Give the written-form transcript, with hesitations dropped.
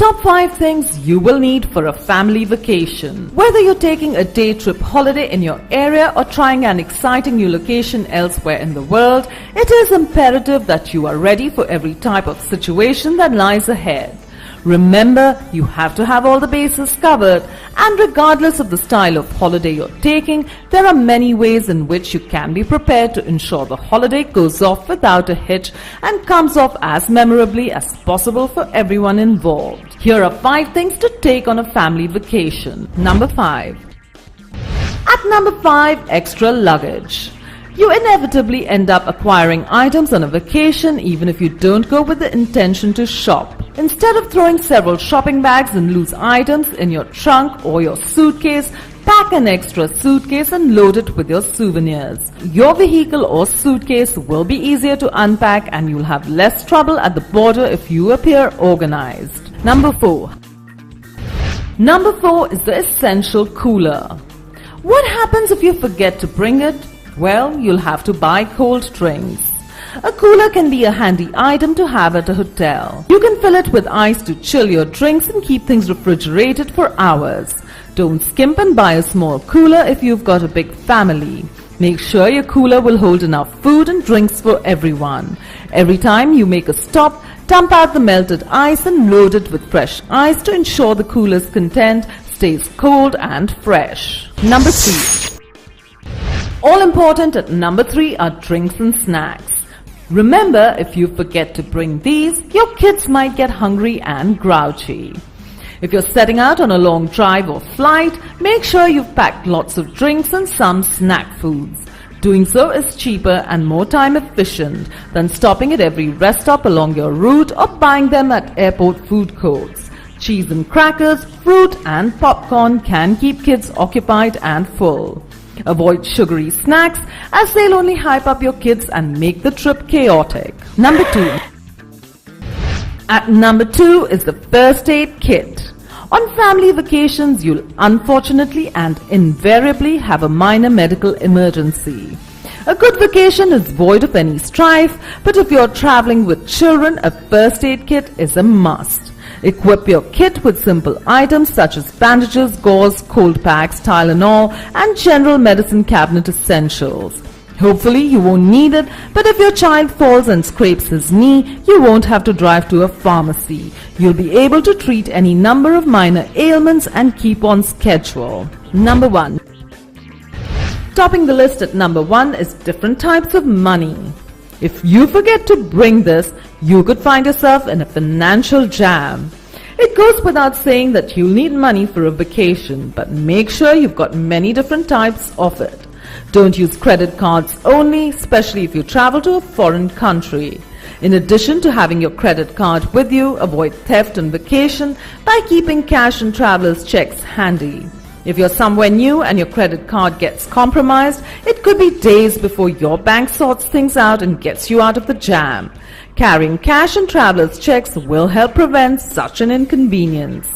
Top 5 things you will need for a family vacation. Whether you're taking a day trip holiday in your area or trying an exciting new location elsewhere in the world, it is imperative that you are ready for every type of situation that lies ahead. Remember, you have to have all the bases covered, and regardless of the style of holiday you're taking, there are many ways in which you can be prepared to ensure the holiday goes off without a hitch and comes off as memorably as possible for everyone involved. Here are 5 things to take on a family vacation. Number 5. At number 5, extra luggage. You inevitably end up acquiring items on a vacation even if you don't go with the intention to shop. Instead of throwing several shopping bags and loose items in your trunk or your suitcase, pack an extra suitcase and load it with your souvenirs. Your vehicle or suitcase will be easier to unpack and you'll have less trouble at the border if you appear organized. Number 4. Number 4 is the essential cooler. What happens if you forget to bring it? Well, you'll have to buy cold drinks. A cooler can be a handy item to have at a hotel. You can fill it with ice to chill your drinks and keep things refrigerated for hours. Don't skimp and buy a small cooler if you've got a big family. Make sure your cooler will hold enough food and drinks for everyone. Every time you make a stop, dump out the melted ice and load it with fresh ice to ensure the cooler's content stays cold and fresh. Number 3. All important at number 3 are drinks and snacks. Remember, if you forget to bring these, your kids might get hungry and grouchy. If you're setting out on a long drive or flight, make sure you've packed lots of drinks and some snack foods. Doing so is cheaper and more time efficient than stopping at every rest stop along your route or buying them at airport food courts. Cheese and crackers, fruit and popcorn can keep kids occupied and full. Avoid sugary snacks as they'll only hype up your kids and make the trip chaotic. Number 2. At number 2 is the first aid kit. On family vacations, you'll unfortunately and invariably have a minor medical emergency. A good vacation is void of any strife, but if you're traveling with children, a first aid kit is a must. Equip your kit with simple items such as bandages, gauze, cold packs, Tylenol, and general medicine cabinet essentials. Hopefully you won't need it, but if your child falls and scrapes his knee, you won't have to drive to a pharmacy. You'll be able to treat any number of minor ailments and keep on schedule. Number 1. Topping the list at number 1 is different types of money. If you forget to bring this, you could find yourself in a financial jam. It goes without saying that you'll need money for a vacation, but make sure you've got many different types of it. Don't use credit cards only, especially if you travel to a foreign country. In addition to having your credit card with you, avoid theft on vacation by keeping cash and traveler's checks handy. If you're somewhere new and your credit card gets compromised, it could be days before your bank sorts things out and gets you out of the jam. Carrying cash and traveler's checks will help prevent such an inconvenience.